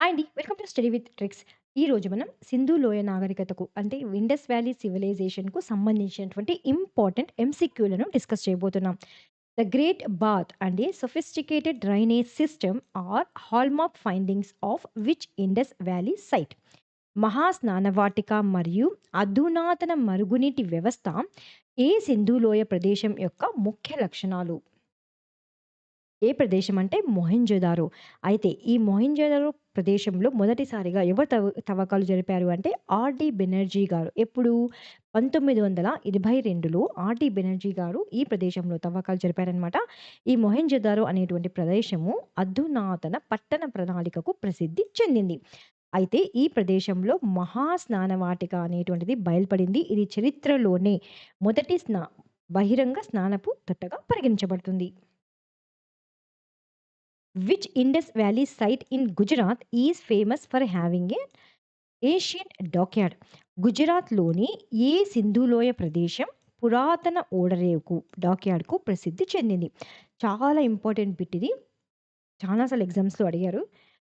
Hi అండి. Welcome to study with tricks. ఈరోజు మనం సింధు లోయ నాగరికతకు అంటే ఇండస్ వ్యాలీ సివిలైజేషన్‌కు సంబంధించినటువంటి ఇంపార్టెంట్ ఎంసీక్యూలను డిస్కస్ చేయబోతున్నాం. The great bath and a sophisticated drainage system are hallmark findings of which Indus valley site. మహా స్నానవాటిక మరియు అధునాతన మరుగునీటి వ్యవస్థ ఏ సింధు లోయ ప్రదేశం యొక్క ముఖ్య లక్షణాలు? ఏ ప్రదేశం అంటే మొహెంజోదారో. అయితే ఈ మొహెంజోదారో ప్రదేశంలో మొదటిసారిగా ఎవరు తవ్వకాలు జరిపారు అంటే ఆర్‌డి బెనర్జీ గారు. ఎప్పుడు? 1922లో ఆర్‌డి బెనర్జీ గారు ఈ ప్రదేశంలో తవ్వకాలు జరిపారనమాట. ఈ మొహెంజోదారో అనేటువంటి ప్రదేశము అధునాతన పట్టణ ప్రణాళికకు ప్రసిద్ధి చెందింది. అయితే ఈ ప్రదేశంలో మహా స్నానవాటిక అనేటువంటిది బయల్పడింది. ఇది చరిత్రలోనే మొదటి బహిరంగ స్నానపు తొట్టగా పరిగణించబడుతుంది. Which Indus Valley site in Gujarat is famous for having an Asian dockyard? గుజరాత్‌లోని ఏ సింధు లోయ ప్రదేశం పురాతన ఓడరేవుకు డాక్యార్డ్‌కు ప్రసిద్ధి చెందింది? చాలా ఇంపార్టెంట్ బిట్ ఇది. చాలా సార్లు ఎగ్జామ్స్‌లో అడిగారు.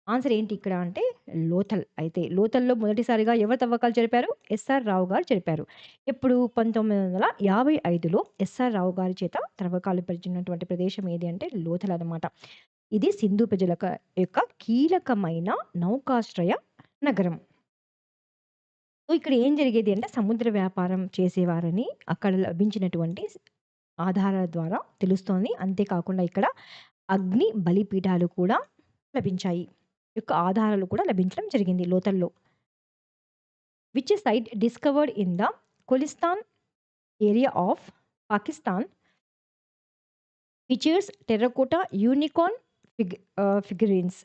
ఆన్సర్ ఏంటి ఇక్కడ అంటే లోథల్. అయితే లోథల్‌లో మొదటిసారిగా ఎవరు తవ్వకాలు జరిపారు? ఎస్ఆర్ రావు గారు జరిపారు. ఎప్పుడు? 1955లో ఎస్ఆర్ రావు గారి చేత త్రవ్వకాలు జరిపినటువంటి ప్రదేశం ఏది అంటే లోథల్ అన్నమాట. ఇది సింధు యొక్క కీలకమైన నౌకాశ్రయ నగరం. సో, ఇక్కడ ఏం జరిగేది అంటే సముద్ర వ్యాపారం చేసేవారని అక్కడ లభించినటువంటి ఆధారాల ద్వారా తెలుస్తోంది. అంతేకాకుండా ఇక్కడ అగ్ని బలిపీఠాలు కూడా లభించాయి. యొక్క ఆధారాలు కూడా లభించడం జరిగింది లోతల్లో. Which site discovered in the Cholistan area of Pakistan features terracotta unicorn figurines.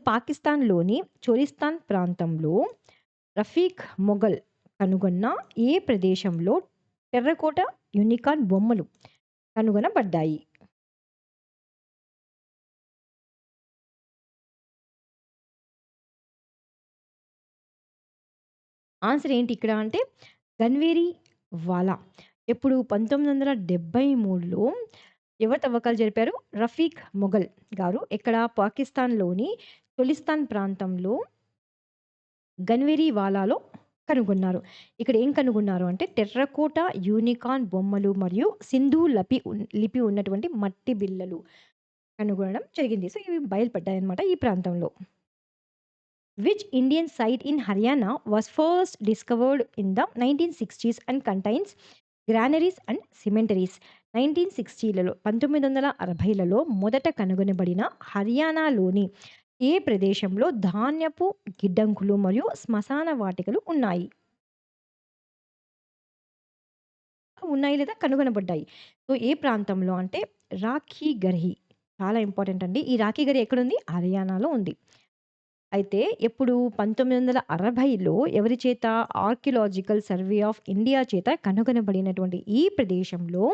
పాకిస్తాన్‌లోని చోలిస్తాన్ ప్రాంతంలో రఫీక్ మొఘల్ కనుగొన్న ఏ ప్రదేశంలో టెర్రకోట యూనికార్న్ బొమ్మలు కనుగొనబడ్డాయి? ఆన్సర్ ఏంటి ఇక్కడ అంటే గన్వేరి వాలా. ఎప్పుడు? 1973లో ఎవరు తవ్వకాలు జరిపారు? రఫీక్ మొఘల్ గారు. ఎక్కడ? పాకిస్తాన్‌లోని చోలిస్తాన్ ప్రాంతంలో గన్వేరి వాలాలో కనుగొన్నారు. ఇక్కడ ఏం కనుగొన్నారు అంటే టెర్రకోటా యూనికార్న్ బొమ్మలు మరియు సింధు లిపి ఉన్నటువంటి మట్టి బిళ్ళలు కనుగొనడం జరిగింది. సో, ఇవి బయలుపడ్డాయన్నమాట ఈ ప్రాంతంలో. Which Indian site in Haryana was first discovered in the 1960s and contains granaries and cemeteries? 1960లలో 1960లలో మొదట కనుగొనబడిన హర్యానాలోని ఏ ప్రదేశంలో ధాన్యపు గిడ్డంగులు మరియు శ్మశాన వాటికలు ఉన్నాయి? ఉన్నాయి లేదా కనుగొనబడ్డాయి. సో, ఏ ప్రాంతంలో అంటే రాఖీగర్హి. చాలా ఇంపార్టెంట్ అండి. ఈ రాఖీగర్హి ఎక్కడుంది? హర్యానాలో ఉంది. అయితే ఎప్పుడు? 1960లో ఎవరి చేత? ఆర్కియలాజికల్ సర్వే ఆఫ్ ఇండియా చేత కనుగొనబడినటువంటి ఈ ప్రదేశంలో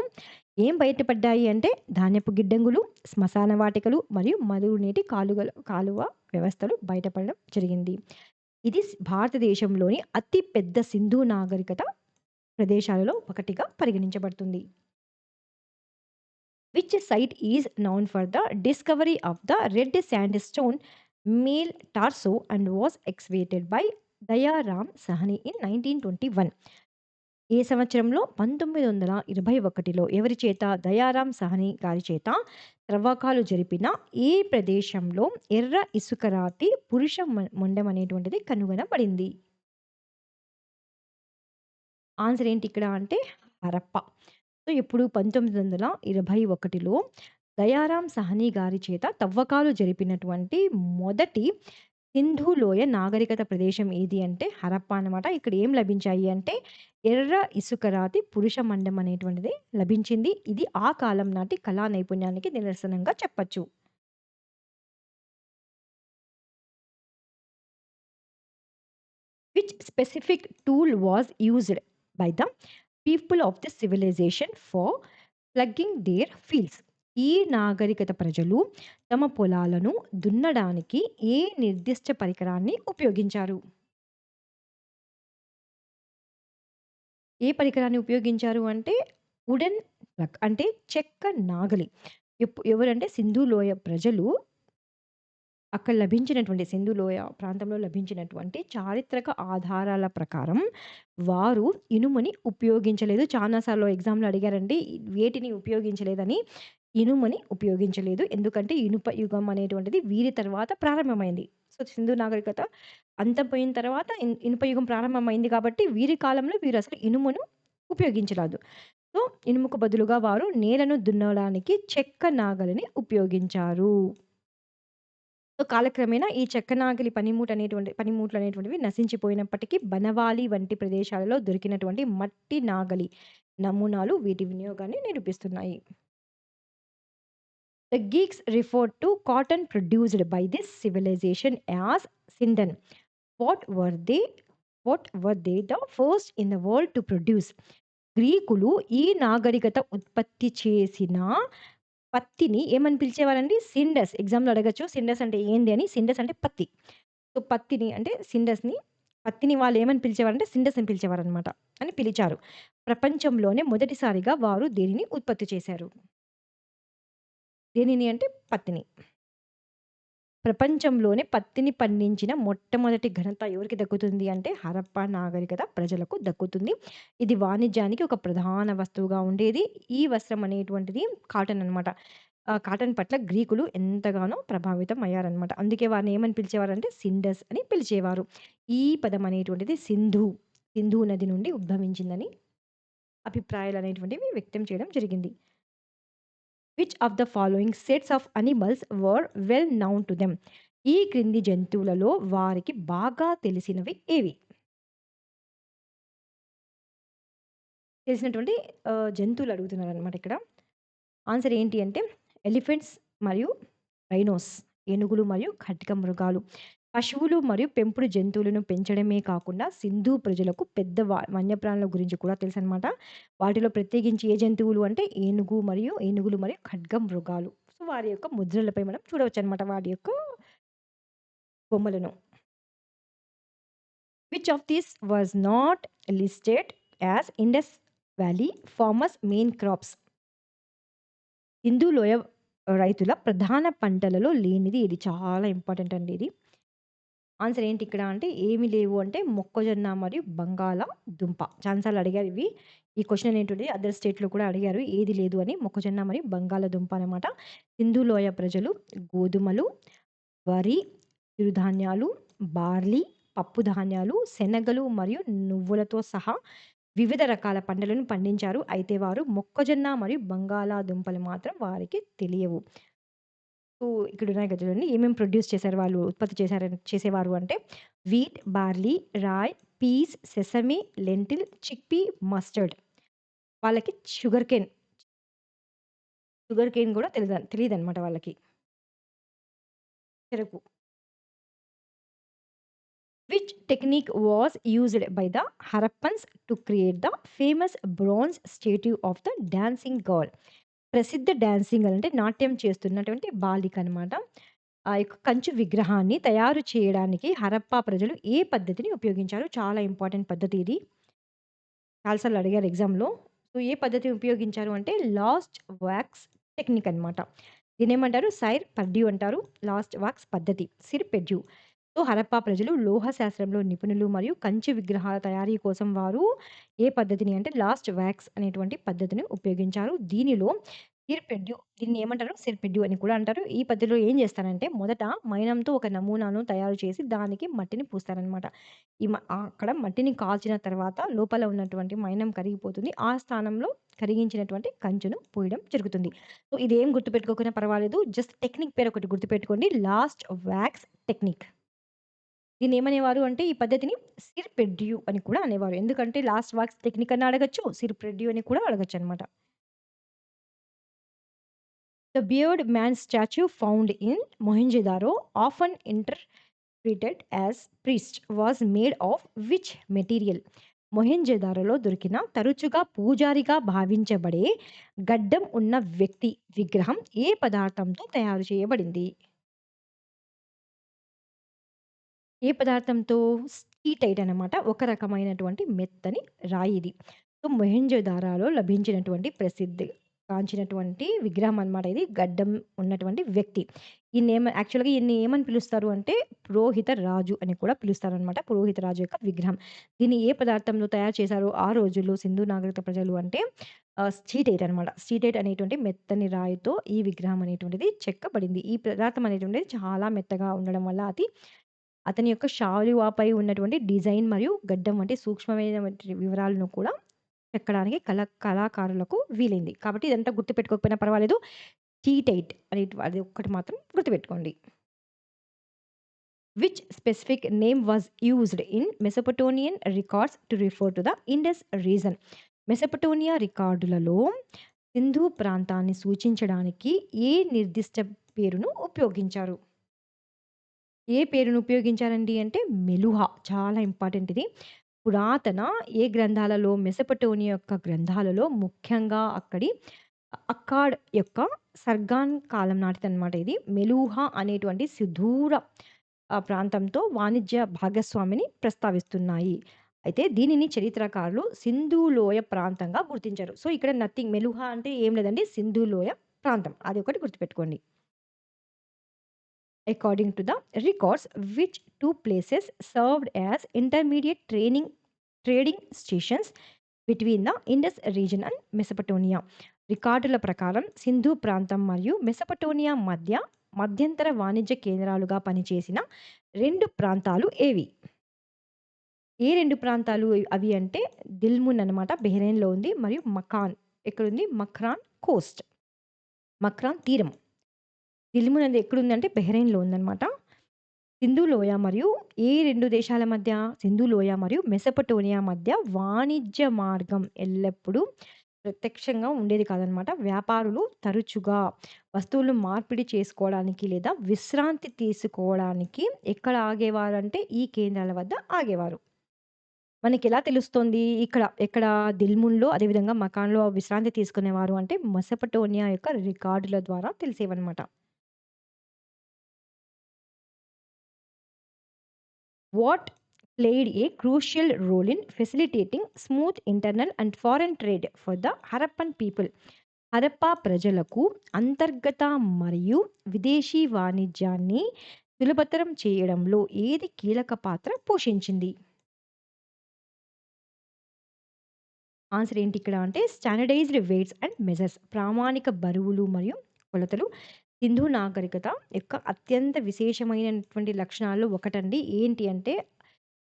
ఏం బయటపడ్డాయి అంటే ధాన్యపు గిడ్డంగులు, శ్మశాన వాటికలు మరియు మరుగునీటి కాలువ వ్యవస్థలు బయటపడడం జరిగింది. ఇది భారతదేశంలోని అతి పెద్ద సింధు నాగరికత ప్రదేశాలలో ఒకటిగా పరిగణించబడుతుంది. Which site is known for the discovery of the red sandstone male torso and was excavated by Dayaram Sahni in 1921? ఏ సంవత్సరంలో? 1921లో ఎవరి చేత? దయారాం సహని గారి చేత త్రవ్వకాలు జరిపిన ఏ ప్రదేశంలో ఎర్ర ఇసుకరాతి పురుష మొండెం అనేటువంటిది కనుగొనబడింది? ఆన్సర్ ఏంటి ఇక్కడ అంటే హరప్ప. సో, ఎప్పుడు? 1921లో దయారాం సహనీ గారి చేత తవ్వకాలు జరిపినటువంటి మొదటి సింధు లోయ నాగరికత ప్రదేశం ఏది అంటే హరప్పా అనమాట. ఇక్కడ ఏం లభించాయి అంటే ఎర్ర ఇసుకరాతి పురుష మండం అనేటువంటిది లభించింది. ఇది ఆ కాలం నాటి కళా నైపుణ్యానికి నిదర్శనంగా చెప్పొచ్చు. Which specific tool was used by the people of this civilization for ploughing their fields? ఈ నాగరికత ప్రజలు తమ పొలాలను దున్నడానికి ఏ నిర్దిష్ట పరికరాన్ని ఉపయోగించారు? ఏ పరికరాన్ని ఉపయోగించారు అంటే వుడెన్ ప్లగ్ అంటే చెక్క నాగలి. ఎవరంటే సింధు లోయ ప్రజలు అక్కడ లభించినటువంటి సింధు లోయ ప్రాంతంలో లభించినటువంటి చారిత్రక ఆధారాల ప్రకారం వారు ఇనుముని ఉపయోగించలేదు. చానా సార్లు ఎగ్జామ్‌లో అడిగారండి. వేటిని ఉపయోగించలేదని. ఇనుముని ఉపయోగించలేదు. ఎందుకంటే ఇనుప యుగం అనేటువంటిది వీరి తర్వాత ప్రారంభమైంది. సో, సింధు నాగరికత అంతమయిన తర్వాత ఇనుప యుగం ప్రారంభమైంది కాబట్టి వీరి కాలంలో వీరసలు ఇనుమును ఉపయోగించరాదు. సో, ఇనుముకు బదులుగా వారు నేలను దున్నడానికి చెక్క నాగలిని ఉపయోగించారు. సో, కాలక్రమేణా ఈ చెక్క నాగలి పనిముట్లనేటువంటివి నశించిపోయినప్పటికీ బనవాలి వంటి ప్రదేశాలలో దొరికినటువంటి మట్టి నాగలి నమూనాలు వీటి వినియోగాన్ని నిరూపిస్తున్నాయి. The Greeks referred to cotton produced by this civilization as Sindan. What were they? What were they the first in the world to produce? గ్రీకులు ఈ నాగరికత ఉత్పత్తి చేసిన పత్తిని ఏమని పిలిచేవారండి? సిండస్. ఎగ్జామ్‌లో అడగొచ్చు. సిండస్ అంటే ఏంది అని. సిండస్ అంటే పత్తి. సో, పత్తిని అంటే పత్తిని వాళ్ళు ఏమని పిలిచేవారంటే సిండస్ అని పిలిచేవారనమాట. అని పిలిచారు. ప్రపంచంలోనే మొదటిసారిగా వారు దీనిని ఉత్పత్తి చేశారు. దేనిని అంటే పత్తిని. ప్రపంచంలోనే పత్తిని పండించిన మొట్టమొదటి ఘనత ఎవరికి దక్కుతుంది అంటే హరప్పా నాగరికత ప్రజలకు దక్కుతుంది. ఇది వాణిజ్యానికి ఒక ప్రధాన వస్తువుగా ఉండేది. ఈ వస్త్రం అనేటువంటిది కాటన్ అనమాట. కాటన్ పట్ల గ్రీకులు ఎంతగానో ప్రభావితం అయ్యారనమాట. అందుకే వారిని ఏమని పిలిచేవారంటే సిండస్ అని పిలిచేవారు. ఈ పదం అనేటువంటిది సింధు నది నుండి ఉద్భవించిందని అభిప్రాయాలనేటువంటివి వ్యక్తం చేయడం జరిగింది. Which of the following sets of animals were well noun to them? ఈ క్రింది జంతువులలో వారికి బాగా తెలిసినవి ఏవి? తెలిసినటువంటి జంతువులు అడుగుతున్నారనమాట ఇక్కడ. ఆన్సర్ ఏంటి అంటే ఎలిఫెంట్స్ మరియు రైనోస్, ఏనుగులు మరియు ఖడ్గమృగాలు. పశువులు మరియు పెంపుడు జంతువులను పెంచడమే కాకుండా సింధు ప్రజలకు పెద్ద వన్యప్రాణుల గురించి కూడా తెలుసనమాట. వాటిలో ప్రత్యేకించి ఏ జంతువులు అంటే ఏనుగులు మరియు ఖడ్గమృగాలు. సో, వారి యొక్క ముద్రలపై మనం చూడవచ్చనమాట వాటి యొక్క బొమ్మలను. Which of this was not listed as Indus valley farmers main crops? Sindhu లోయ రైతుల ప్రధాన పంటలలో లేనిది ఇది. చాలా ఇంపార్టెంట్ అండి ఇది. ఆన్సర్ ఏంటి ఇక్కడ అంటే ఏమి లేవు అంటే మొక్కజొన్న మరియు బంగాళాదుంప. చాలా సార్లు అడిగారు ఇవి. ఈ క్వెషన్ అనేటువంటిది అదర్ స్టేట్‌లో కూడా అడిగారు. ఏది లేదు అని మొక్కజొన్న మరియు బంగాళాదుంప అనమాట. సింధు లోయ ప్రజలు గోధుమలు, వరి, చిరుధాన్యాలు, బార్లీ, పప్పు ధాన్యాలు, శనగలు మరియు నువ్వులతో సహా వివిధ రకాల పంటలను పండించారు. అయితే వారు మొక్కజొన్న మరియు బంగాళాదుంపలు మాత్రం వారికి తెలియవు. సో, ఇక్కడున్నాయి కదా చూడండి. ఏమేమి ప్రొడ్యూస్ చేశారు వాళ్ళు ఉత్పత్తి చేసేవారు అంటే wheat, barley, rye, peas, sesame, lentil, chickpea, mustard. వాళ్ళకి షుగర్ కేన్ గూడా తెలీదనమాట వాళ్ళకి. చెరకు. Which technique was used by the Harappans to create the famous bronze statue of the dancing girl? ప్రసిద్ధ డాన్సింగ్ గర్ల్ అంటే నాట్యం చేస్తున్నటువంటి బాలిక అనమాట. ఆ యొక్క కంచు విగ్రహాన్ని తయారు చేయడానికి హరప్పా ప్రజలు ఏ పద్ధతిని ఉపయోగించారు? చాలా ఇంపార్టెంట్ పద్ధతి ఇది. చాలా సార్లు అడిగారు ఎగ్జామ్‌లో. సో, ఏ పద్ధతిని ఉపయోగించారు అంటే లాస్ట్ వాక్స్ టెక్నిక్ అనమాట. దీన్నేమంటారు? సైర్ పర్డ్యూ అంటారు. లాస్ట్ వాక్స్ పద్ధతి. సిర్ పెడ్యూ. సో, హరప్పా ప్రజలు లోహ శాస్త్రంలో నిపుణులు మరియు కంచు విగ్రహాల తయారీ కోసం వారు ఏ పద్ధతిని అంటే లాస్ట్ వాక్స్ అనేటువంటి పద్ధతిని ఉపయోగించారు. దీన్ని ఏమంటారు? సిర్ పెడ్యూ అని కూడా అంటారు. ఈ పద్ధతిలో ఏం చేస్తారంటే మొదట మైనంతో ఒక నమూనాను తయారు చేసి దానికి మట్టిని పూస్తారనమాట. అక్కడ మట్టిని కాల్చిన తర్వాత లోపల ఉన్నటువంటి మైనం కరిగిపోతుంది. ఆ స్థానంలో కరిగించినటువంటి కంచును పూయడం జరుగుతుంది. సో, ఇదేం గుర్తుపెట్టుకోకపోయినా పర్వాలేదు. జస్ట్ టెక్నిక్ పేరు ఒకటి గుర్తుపెట్టుకోండి. Last wax technique. దీన్నేమనేవారు అంటే ఈ పద్ధతిని సిర్ పెడ్యూ అని కూడా అనేవారు. ఎందుకంటే లాస్ట్ వాక్స్ టెక్నిక్ అన్నా అడగొచ్చు. సిర్ పెడ్యూ అని కూడా అడగొచ్చనమాట. The beard man statue found in Mohenjo-daro, often interpreted as priest, was made of which material? మొహెంజోదారోలో దొరికిన తరచుగా పూజారిగా భావించబడే గడ్డం ఉన్న వ్యక్తి విగ్రహం ఏ పదార్థంతో తయారు చేయబడింది? ఏ పదార్థంతో? స్కీటైట్ అనమాట. ఒక రకమైనటువంటి మెత్తని రాయి ఇది. సో, మొహెంజోదారోలో లభించినటువంటి ప్రసిద్ధి గాంచినటువంటి విగ్రహం అనమాట ఇది. గడ్డం ఉన్నటువంటి వ్యక్తి. యాక్చువల్‌గా ఈయన్ని ఏమని పిలుస్తారు అంటే, పురోహిత రాజు అని కూడా పిలుస్తారనమాట. పురోహిత రాజు యొక్క విగ్రహం. దీన్ని ఏ పదార్థంలో తయారు చేశారో ఆ రోజుల్లో సింధు నాగరికత ప్రజలు అంటే స్టీటైట్ అనమాట. స్టీటైట్ అనేటువంటి మెత్తని రాయితో ఈ విగ్రహం అనేటువంటిది చెక్కబడింది. ఈ పదార్థం అనేటువంటిది చాలా మెత్తగా ఉండడం వల్ల అతని యొక్క శాలువాపై ఉన్నటువంటి డిజైన్ మరియు గడ్డం వంటి సూక్ష్మమైనటువంటి వివరాలను కూడా చెక్కడానికి కళాకారులకు వీలైంది. కాబట్టి ఇదంతా గుర్తుపెట్టుకోకపోయినా పర్వాలేదు. టీ8 అది ఒక్కటి మాత్రం గుర్తుపెట్టుకోండి. Which specific name was used in Mesopotamian records to refer to the Indus region. Mesopotamia రికార్డులలో సింధు ప్రాంతాన్ని సూచించడానికి ఏ నిర్దిష్ట పేరును ఉపయోగించారు? ఏ పేరును ఉపయోగించారండి అంటే మెలుహా. చాలా ఇంపార్టెంట్ ఇది. పురాతన ఏ గ్రంథాలలో మెసొపొటేమియా యొక్క గ్రంథాలలో ముఖ్యంగా అక్కాడ్ యొక్క సర్గాన్ కాలం నాటిదనమాట ఇది. మెలూహా అనేటువంటి సుదూర ప్రాంతంతో వాణిజ్య భాగస్వామిని ప్రస్తావిస్తున్నాయి. అయితే దీనిని చరిత్రకారులు సింధు లోయ ప్రాంతంగా గుర్తించారు. సో, ఇక్కడ నథింగ్, మెలూహా అంటే ఏం లేదండి, సింధు లోయ ప్రాంతం. అది ఒకటి గుర్తుపెట్టుకోండి. According to the records, which two places served as intermediate trading stations between the Indus region and Mesopotamia. రికార్డుల ప్రకారం సింధు ప్రాంతం మరియు మెసొపొటేమియా మధ్య మధ్యంతర వాణిజ్య కేంద్రాలుగా పనిచేసిన 2 ప్రాంతాలు ఏవి? ఏ 2 ప్రాంతాలు అవి అంటే దిల్మున్ అనమాట, బెహ్రెయిన్‌లో ఉంది. మరియు మకాన్ ఎక్కడుంది? Macron Coast. మక్రాన్ తీరం. దిల్మున్ అనేది ఎక్కడుందంటే బెహ్రెయిన్‌లో ఉందనమాట. సింధు లోయ మరియు ఏ 2 దేశాల మధ్య? సింధు లోయ మరియు మెసొపొటేమియా మధ్య వాణిజ్య మార్గం ఎల్లప్పుడూ ప్రత్యక్షంగా ఉండేది కాదనమాట. వ్యాపారులు తరచుగా వస్తువులు మార్పిడి చేసుకోవడానికి లేదా విశ్రాంతి తీసుకోవడానికి ఎక్కడ ఆగేవారంటే ఈ కేంద్రాల వద్ద ఆగేవారు. మనకెలా తెలుస్తోంది? ఎక్కడ దిల్మున్‌లో, అదేవిధంగా మకాన్‌లో విశ్రాంతి తీసుకునేవారు అంటే మెసొపొటేమియా యొక్క రికార్డుల ద్వారా తెలిసేవన్నమాట. What played a crucial role in facilitating smooth internal and foreign trade for the Harappan people? Harappa ప్రజలకు అంతర్గత మరియు విదేశీ వాణిజ్యాన్ని సులభతరం చేయడంలో ఏది కీలక పాత్ర పోషించింది? ఆన్సర్ ఏంటి ఇక్కడ అంటే స్టాండర్డైజ్డ్ వెయిట్స్ అండ్ మెజర్స్. ప్రామాణిక బరువులు మరియు కొలతలు సింధు నాగరికత యొక్క అత్యంత విశేషమైనటువంటి లక్షణాల్లో ఒకటండి. ఏంటి అంటే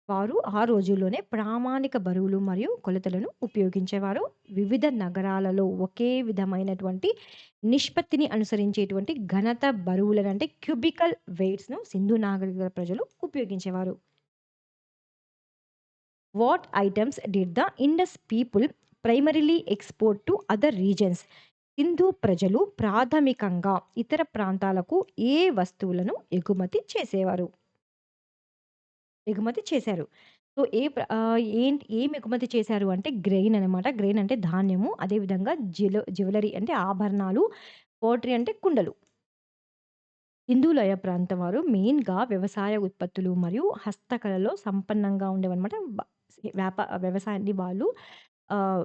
వారు ఆ రోజుల్లోనే ప్రామాణిక బరువులు మరియు కొలతలను ఉపయోగించేవారు. వివిధ నగరాలలో ఒకే విధమైనటువంటి నిష్పత్తిని అనుసరించేటువంటి ఘనత బరువులను అంటే క్యూబికల్ వెయిట్స్‌ను సింధు నాగరికత ప్రజలు ఉపయోగించేవారు. What items did the Indus people primarily export to other reasons? Sindhu ప్రజలు ప్రాథమికంగా ఇతర ప్రాంతాలకు ఏ వస్తువులను ఎగుమతి చేశారు. సో, ఏం ఎగుమతి చేశారు అంటే గ్రెయిన్ అనమాట. గ్రెయిన్ అంటే ధాన్యము. అదేవిధంగా జ్యువెలరీ అంటే ఆభరణాలు, పోట్రీ అంటే కుండలు. సింధు లోయ ప్రాంతం వారు మెయిన్‌గా వ్యవసాయ ఉత్పత్తులు మరియు హస్తకళలో సంపన్నంగా ఉండేవన్నమాట. వ్యవసాయాన్ని వాళ్ళు ఆహ్,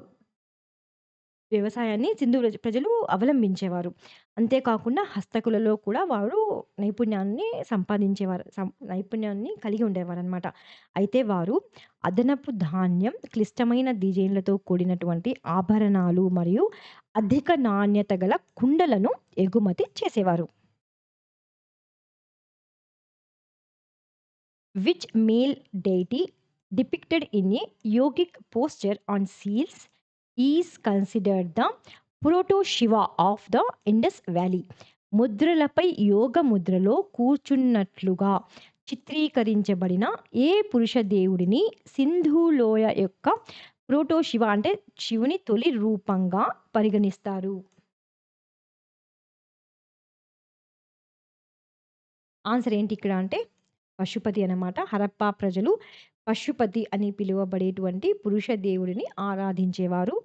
వ్యవసాయాన్ని సింధు ప్రజలు అవలంబించేవారు. అంతేకాకుండా హస్తకళలో కూడా వారు నైపుణ్యాన్ని కలిగి ఉండేవారనమాట. అయితే వారు అదనపు ధాన్యం, క్లిష్టమైన డిజైన్‌లతో కూడినటువంటి ఆభరణాలు మరియు అధిక నాణ్యత గల కుండలను ఎగుమతి చేసేవారు. Which male deity depicted in a yogic posture on seals is considered the proto-Shiva of the Indus Valley? ముద్రలపై యోగ ముద్రలో కూర్చున్నట్లుగా చిత్రీకరించబడిన ఏ పురుష దేవుడిని సింధు లోయ యొక్క ప్రోటో శివ అంటే శివుని తొలి రూపంగా పరిగణిస్తారు? ఆన్సర్ ఏంటి ఇక్కడ అంటే పశుపతి అన్నమాట. హరప్పా ప్రజలు పశుపతి అని పిలువబడేటువంటి పురుష దేవుడిని ఆరాధించేవారు.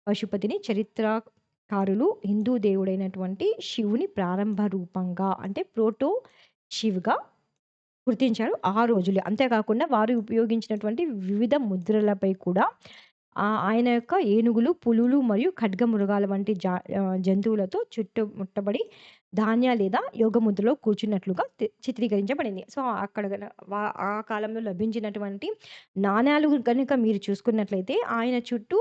పశుపతిని చరిత్రకారులు హిందూ దేవుడైనటువంటి శివుని ప్రారంభ రూపంగా అంటే ప్రోటో శివ్‌గా గుర్తించారు ఆ రోజుల్లో. అంతేకాకుండా వారు ఉపయోగించినటువంటి వివిధ ముద్రలపై కూడా ఆయన యొక్క ఏనుగులు, పులులు మరియు ఖడ్గమృగాల వంటి జంతువులతో చుట్టుముట్టబడి ధాన్య లేదా యోగ ముద్రలో కూర్చున్నట్లుగా చిత్రీకరించబడింది. సో, అక్కడ గన ఆ కాలంలో లభించినటువంటి నాణేలు గనుక మీరు చూసుకున్నట్లయితే ఆయన చుట్టూ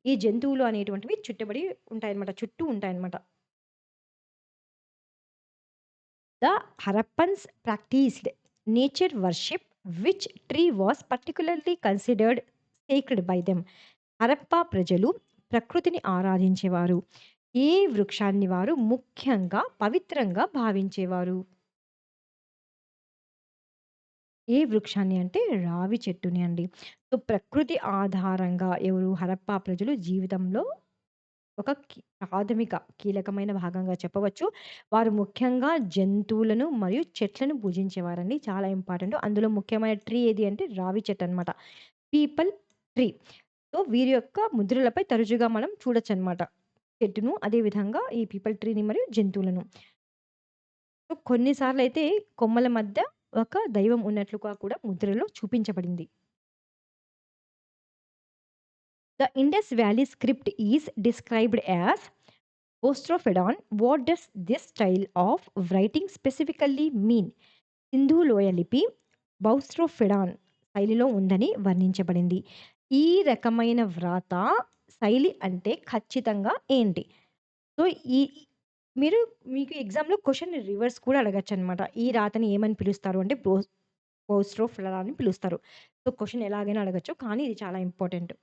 ఈ జంతువులు అనేటువంటివి చుట్టబడి ఉంటాయన్నమాట. చుట్టూ ఉంటాయన్నమాట. The Harappans practiced nature worship, which tree was particularly considered sacred by them. Harappa ప్రజలు ప్రకృతిని ఆరాధించేవారు. ఏ వృక్షాన్ని వారు ముఖ్యంగా పవిత్రంగా భావించేవారు? ఏ వృక్షాన్ని అంటే రావి చెట్టుని అండి. సో, ప్రకృతి ఆధారంగా ఎవరు హరప్పా ప్రజలు జీవితంలో ఒక ప్రాథమిక కీలకమైన భాగంగా చెప్పవచ్చు. వారు ముఖ్యంగా జంతువులను మరియు చెట్లను పూజించేవారండి. చాలా ఇంపార్టెంట్. అందులో ముఖ్యమైన ట్రీ ఏది అంటే రావి చెట్టనమాట. People tree. సో, వీరి యొక్క ముద్రలపై తరచుగా మనం చూడొచ్చనమాట. చెట్టును, అదే విధంగా ఈ పీపల్ ట్రీని మరియు జంతువులను. సో, కొన్ని సార్లయితే కొమ్మల మధ్య ఒక దైవం ఉన్నట్లుగా కూడా ముద్రలో చూపించబడింది. The Indus Valley script is described as Ostrophodon. What does this style of writing specifically mean? Sindhu లోయ లిపి బౌస్ట్రోఫిడాన్ శైలిలో ఉందని వర్ణించబడింది. ఈ రకమైన వ్రాత శైలి అంటే ఖచ్చితంగా ఏంటి? సో, ఈ మీరు మీకు ఎగ్జామ్‌లో క్వెషన్ రివర్స్ కూడా అడగొచ్చనమాట. ఈ రాతని ఏమని పిలుస్తారు అంటే బౌస్ట్రోఫిడాన్ అని పిలుస్తారు. సో, క్వెషన్ ఎలాగైనా అడగొచ్చు. కానీ ఇది చాలా ఇంపార్టెంట్.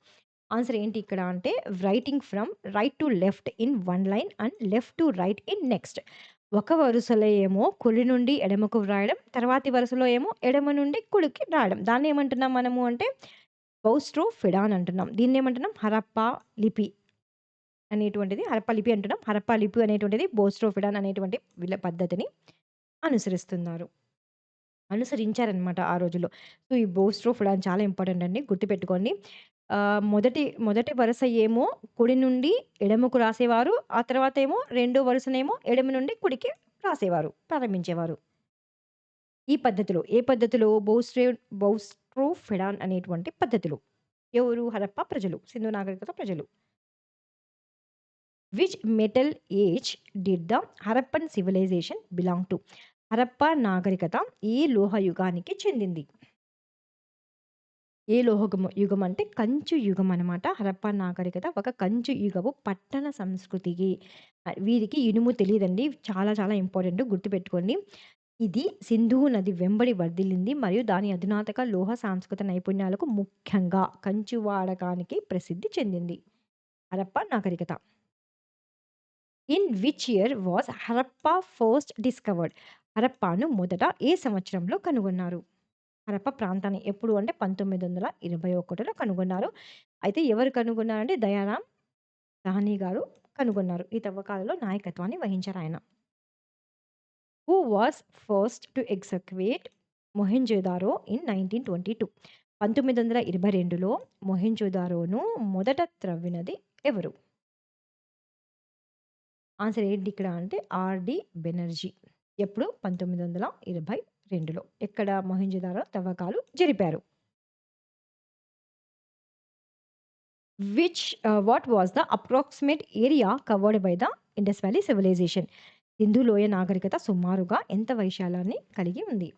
ఆన్సర్ ఏంటి ఇక్కడ అంటే writing from right to left in one line and left to right in next. ఒక వరుసలో ఏమో కుడి నుండి ఎడమకు వ్రాయడం. తర్వాతి వరుసలో ఏమో ఎడమ నుండి కుడికి రాయడం. దాన్ని ఏమంటున్నాం మనము అంటే బౌస్ట్రోఫిడాన్ అంటున్నాం. దీన్నేమంటున్నాం హరప్పా లిపి అనేటువంటిది హరప్పా లిపి అంటున్నాం. హరప్పా లిపి అనేటువంటిది బౌస్ట్రోఫిడాన్ అనేటువంటి వీళ్ళ పద్ధతిని అనుసరిస్తున్నారు. అనుసరించారనమాట ఆ రోజుల్లో. సో, ఈ బోస్ట్రోఫిడాన్ చాలా ఇంపార్టెంట్ అండి. గుర్తుపెట్టుకోండి. మొదటి మొదటి వరుస ఏమో కుడి నుండి ఎడమకు రాసేవారు. ఆ తర్వాతేమో రెండో వరుసనేమో ఎడమ నుండి కుడికి రాసేవారు. ప్రారంభించేవారు. ఈ పద్ధతిలో ఏ పద్ధతిలో బౌస్ట్రోఫిడాన్ అనేటువంటి పద్ధతిలో. ఎవరు? హరప్పా ప్రజలు. సింధు నాగరికత ప్రజలు. Which metal age did the Harappan civilization belong to? Harappa నాగరికత ఏ లోహ యుగానికి చెందింది? ఏ యుగం అంటే కంచు యుగం అనమాట. హరప్పా నాగరికత ఒక కంచు యుగపు పట్టణ సంస్కృతికి. వీరికి ఇనుము తెలీదండి. చాలా చాలా ఇంపార్టెంట్ గుర్తుపెట్టుకోండి. ఇది సింధు నది వెంబడి వర్ధిల్లింది మరియు దాని అధునాతక లోహ సాంస్కృత నైపుణ్యాలకు ముఖ్యంగా కంచు వాడకానికి ప్రసిద్ధి చెందింది. హరప్పా నాగరికత. In which year was Harappa first discovered? హరప్పాను మొదట ఏ సంవత్సరంలో కనుగొన్నారు? హరప్పా ప్రాంతాన్ని ఎప్పుడు అంటే 1921లో కనుగొన్నారు. అయితే ఎవరు కనుగొన్నారంటే దయారాం సాహ్ని గారు కనుగొన్నారు. ఈ తవ్వకాలలో నాయకత్వాన్ని వహించారాయన. Who was first to excavate Mohenjodaro in 1922? 1922లో మొహెంజోదారోను మొదట త్రవ్వినది ఎవరు? ఆన్సర్ ఏంటి ఇక్కడ అంటే ఆర్‌డి బెనర్జీ. ఎప్పుడు? 1922లో. ఎక్కడ మొహెంజోదారో తవ్వకాలు జరిపారు. What was the approximate area covered by the Indus Valley Civilization? Sindhu లోయ నాగరికత సుమారుగా ఎంత వైశాల్యాన్ని కలిగి ఉంది?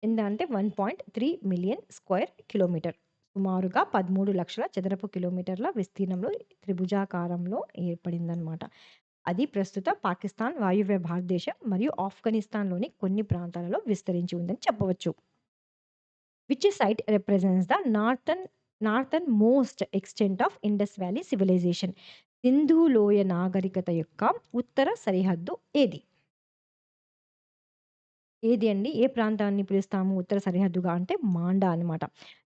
ఎంత అంటే 1.3 మిలియన్ స్క్వేర్ కిలోమీటర్. సుమారుగా 13,00,000 చదరపు కిలోమీటర్ల విస్తీర్ణంలో త్రిభుజాకారంలో ఏర్పడిందనమాట. అది ప్రస్తుత పాకిస్తాన్, వాయువ్య భారతదేశం మరియు ఆఫ్ఘనిస్తాన్‌లోని కొన్ని ప్రాంతాలలో విస్తరించి ఉందని చెప్పవచ్చు. Which site represents the northernmost extent of Indus valley civilization? Sindhu లోయ నాగరికత యొక్క ఉత్తర సరిహద్దు ఏది? ఏది అండి? ఏ ప్రాంతాన్ని పిలుస్తాము ఉత్తర సరిహద్దుగా అంటే మాండా అనమాట.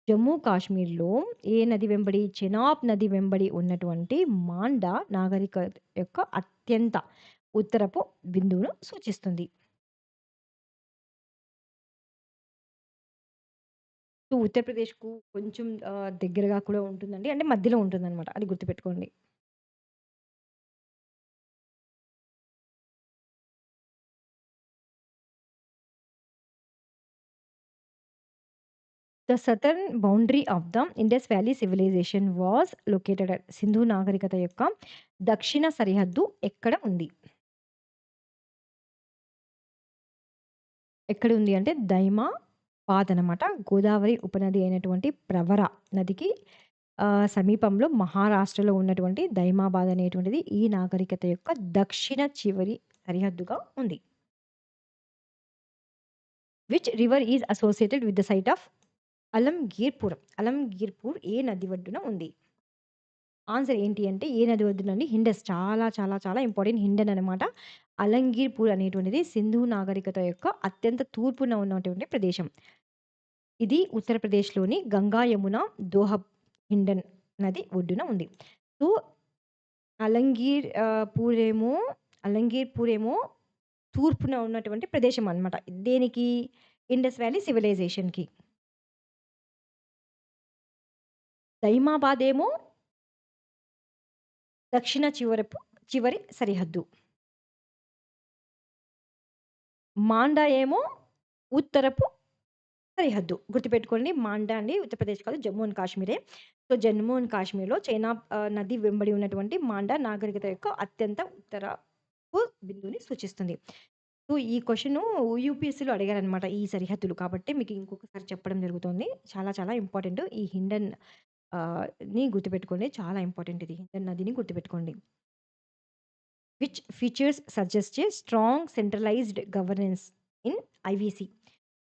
జమ్మూ కాశ్మీర్‌లో ఏ నది వెంబడి? చెనాబ్ నది వెంబడి ఉన్నటువంటి మాండా నాగరికత యొక్క అత్యంత ఉత్తరపు బిందువును సూచిస్తుంది. సో, ఉత్తరప్రదేశ్‌కు కొంచెం దగ్గరగా కూడా ఉంటుందండి. అంటే మధ్యలో ఉంటుందనమాట. అది గుర్తుపెట్టుకోండి. The southern boundary of the Indus valley civilization was located at Sindhu నాగరికత యొక్క దక్షిణ సరిహద్దు ఎక్కడ ఉంది? ఎక్కడుంది అంటే దైమాబాద్ అనమాట. గోదావరి ఉపనది అయినటువంటి ప్రవర నదికి సమీపంలో మహారాష్ట్రలో ఉన్నటువంటి దైమాబాద్ అనేటువంటిది ఈ నాగరికత యొక్క దక్షిణ చివరి సరిహద్దుగా ఉంది. Which river is associated with the site of Alamgirpur. Alamgirpur ఏ నది ఒడ్డున ఉంది? ఆన్సర్ ఏంటి అంటే ఏ నది ఒడ్డునండి? హిండస్. చాలా చాలా చాలా ఇంపార్టెంట్ హిండన్ అనమాట. అలంగీర్‌పూర్ అనేటువంటిది సింధు నాగరికత యొక్క అత్యంత తూర్పున ఉన్నటువంటి ప్రదేశం. ఇది ఉత్తరప్రదేశ్‌లోని గంగా, యమున, దోహబ్, హిండన్ నది ఒడ్డున ఉంది. సో, పూరేమో అలంగీర్‌పూర్ ఏమో తూర్పున ఉన్నటువంటి ప్రదేశం అన్నమాట. దేనికి? Indus valley సివిలైజేషన్‌కి. దైమాబాద్ ఏమో దక్షిణ చివరి సరిహద్దు. మాండా ఏమో ఉత్తరపు సరిహద్దు. గుర్తుపెట్టుకోండి. మాండా అండి ఉత్తరప్రదేశ్ కాదు, జమ్మూ అండ్ కాశ్మీరే. సో, జమ్మూ అండ్ కాశ్మీర్‌లో చైనా నది వెంబడి ఉన్నటువంటి మాండా నాగరికత యొక్క అత్యంత ఉత్తరపు బిందువుని సూచిస్తుంది. సో, ఈ క్వెషను యూపీఎస్సీలో అడిగారనమాట ఈ సరిహద్దులు. కాబట్టి మీకు ఇంకొకసారి చెప్పడం జరుగుతోంది. చాలా చాలా ఇంపార్టెంట్. ఈ హిండన్ ని గుర్తుపెట్టుకోండి. చాలా ఇంపార్టెంట్ ఇది. హిండన్ నదిని గుర్తుపెట్టుకోండి. Which features suggest a strong centralised governance in IVC?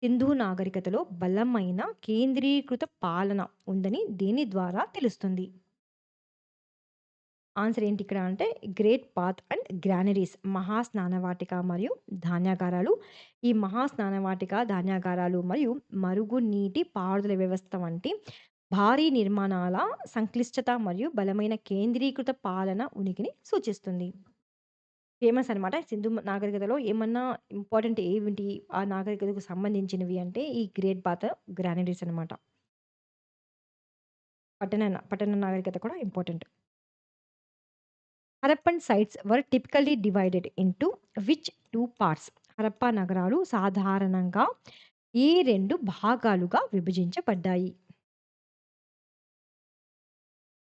సింధు నాగరికతలో బలమైన కేంద్రీకృత పాలన ఉందని దేని ద్వారా తెలుస్తుంది? ఆన్సర్ ఏంటి ఇక్కడ అంటే గ్రేట్ పాత్ అండ్ గ్రానరీస్, మహాస్నానవాటిక మరియు ధాన్యాగారాలు. ఈ మహాస్నానవాటిక, ధాన్యాగారాలు మరియు మరుగునీటి పారుదల వ్యవస్థ వంటి భారీ నిర్మాణాల సంక్లిష్టత మరియు బలమైన కేంద్రీకృత పాలన ఉనికిని సూచిస్తుంది. ఫేమస్ అనమాట. సింధు నాగరికతలో ఏమన్నా ఇంపార్టెంట్ ఏమిటి ఆ నాగరికతకు సంబంధించినవి అంటే ఈ గ్రేట్ బాత్, గ్రానరీస్ అనమాట. పట్టణ నాగరికత కూడా important. Harappan sites were typically divided into which 2 parts? Harappa నగరాలు సాధారణంగా ఏ 2 భాగాలుగా విభజించబడ్డాయి?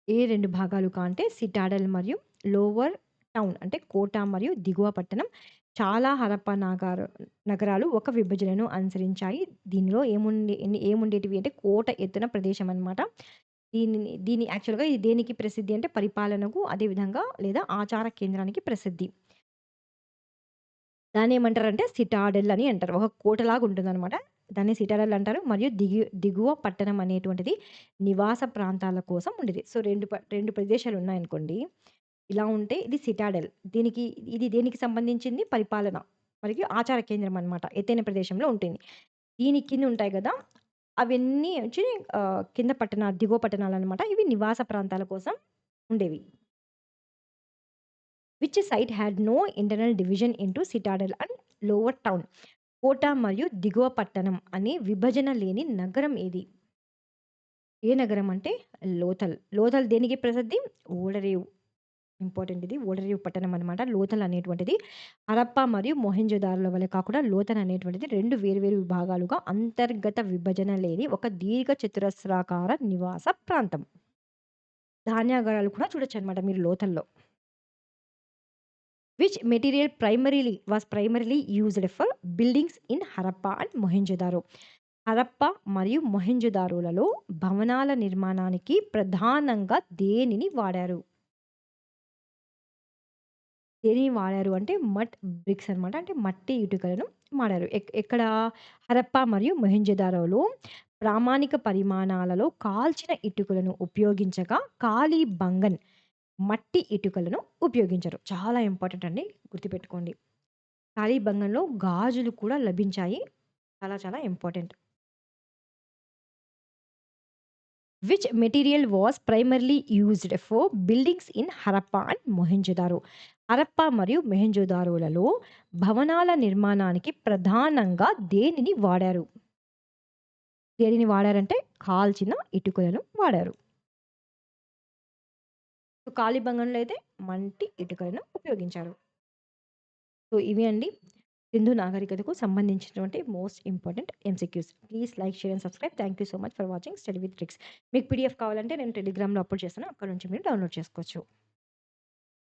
ఏ 2 భాగాలుగా అంటే సిటాడెల్ మరియు లోవర్ టౌన్ అంటే కోట మరియు దిగువ పట్టణం. చాలా హరప్పా నగరాలు ఒక విభజనను అనుసరించాయి. దీనిలో ఏముండేటివి అంటే కోట ఎత్తున ప్రదేశం అన్నమాట. దీని యాక్చువల్‌గా ఇది దేనికి ప్రసిద్ధి అంటే పరిపాలనకు, అదే విధంగా లేదా ఆచార కేంద్రానికి ప్రసిద్ధి. దాన్నేమంటారంటే సిటాడెల్ అని అంటారు. ఒక కోటలాగా ఉంటుందనమాట. దాన్ని సిటాడెల్ అంటారు. మరియు దిగువ పట్టణం అనేటువంటిది నివాస ప్రాంతాల కోసం ఉండేది. సో, 2 ప్రదేశాలున్నాయనుకోండి. ఇలా ఉంటే ఇది సిటాడెల్. ఇది దేనికి సంబంధించింది? పరిపాలన మరియు ఆచార కేంద్రం అనమాట. ఎత్తైన ప్రదేశంలో ఉంటుంది. దీని కింద ఉంటాయి గదా! అవన్నీ వచ్చి కింద దిగువ పట్టణాలనమాట. ఇవి నివాస ప్రాంతాల కోసం ఉండేవి. Which site had no internal division into citadel and lower town? కోట మరియు దిగువ పట్టణం అనే విభజన లేని నగరం ఏది? ఏ నగరం అంటే లోథల్. లోథల్ దేనికి ప్రసిద్ధి? ఓడరేవు. ఇంపార్టెంట్ ఇది. ఓడరేవు పట్టణం అనమాట. లోథల్ అనేటువంటిది హరప్పా మరియు మొహెంజోదారోల వలె కాకుండా లోథల్ అనేటువంటిది 2 వేరు వేరు విభాగాలుగా అంతర్గత విభజన లేని ఒక దీర్ఘ చతురస్రాకార నివాస ప్రాంతం. ధాన్యాగారాలు కూడా చూడొచ్చనమాట మీరు లోథల్‌లో. Which material primarily used for buildings in Harappa and Mohenjodaro? Harappa మరియు మొహెంజోదారోలలో భవనాల నిర్మాణానికి ప్రధానంగా దేనిని వాడారు? దేనిని వాడారు అంటే మడ్ బ్రిక్స్ అనమాట. అంటే మట్టి ఇటుకలను వాడారు. ఎక్కడ? హరప్పా మరియు మొహెంజోదారోలో ప్రామాణిక పరిమాణాలలో కాల్చిన ఇటుకలను ఉపయోగించగా కాళీబంగన్ మట్టి ఇటుకలను ఉపయోగించరు. చాలా ఇంపార్టెంట్ అండి. గుర్తుపెట్టుకోండి. కాళీబంగన్‌లో గాజులు కూడా లభించాయి. చాలా చాలా important. Which material was primarily used for buildings in Harappa and Mohenjodaro? Harappa మరియు మొహెంజోదారోలలో భవనాల నిర్మాణానికి ప్రధానంగా దేనిని వాడారు? దేనిని వాడారంటే కాల్చిన ఇటుకలను వాడారు. సో, కాళీబంగన్‌లో అయితే మంటి ఇటుకలను ఉపయోగించారు. సో, ఇవి అండి సింధు నాగరికతకు సంబంధించినటువంటి most important MCQs. Please like, share and subscribe. Thank you so much for watching study with tricks. మీకు పీడీఎఫ్ కావాలంటే నేను టెలిగ్రామ్‌లో అప్‌లోడ్ చేస్తాను. అక్కడ నుంచి మీరు డౌన్‌లోడ్ చేసుకోవచ్చు.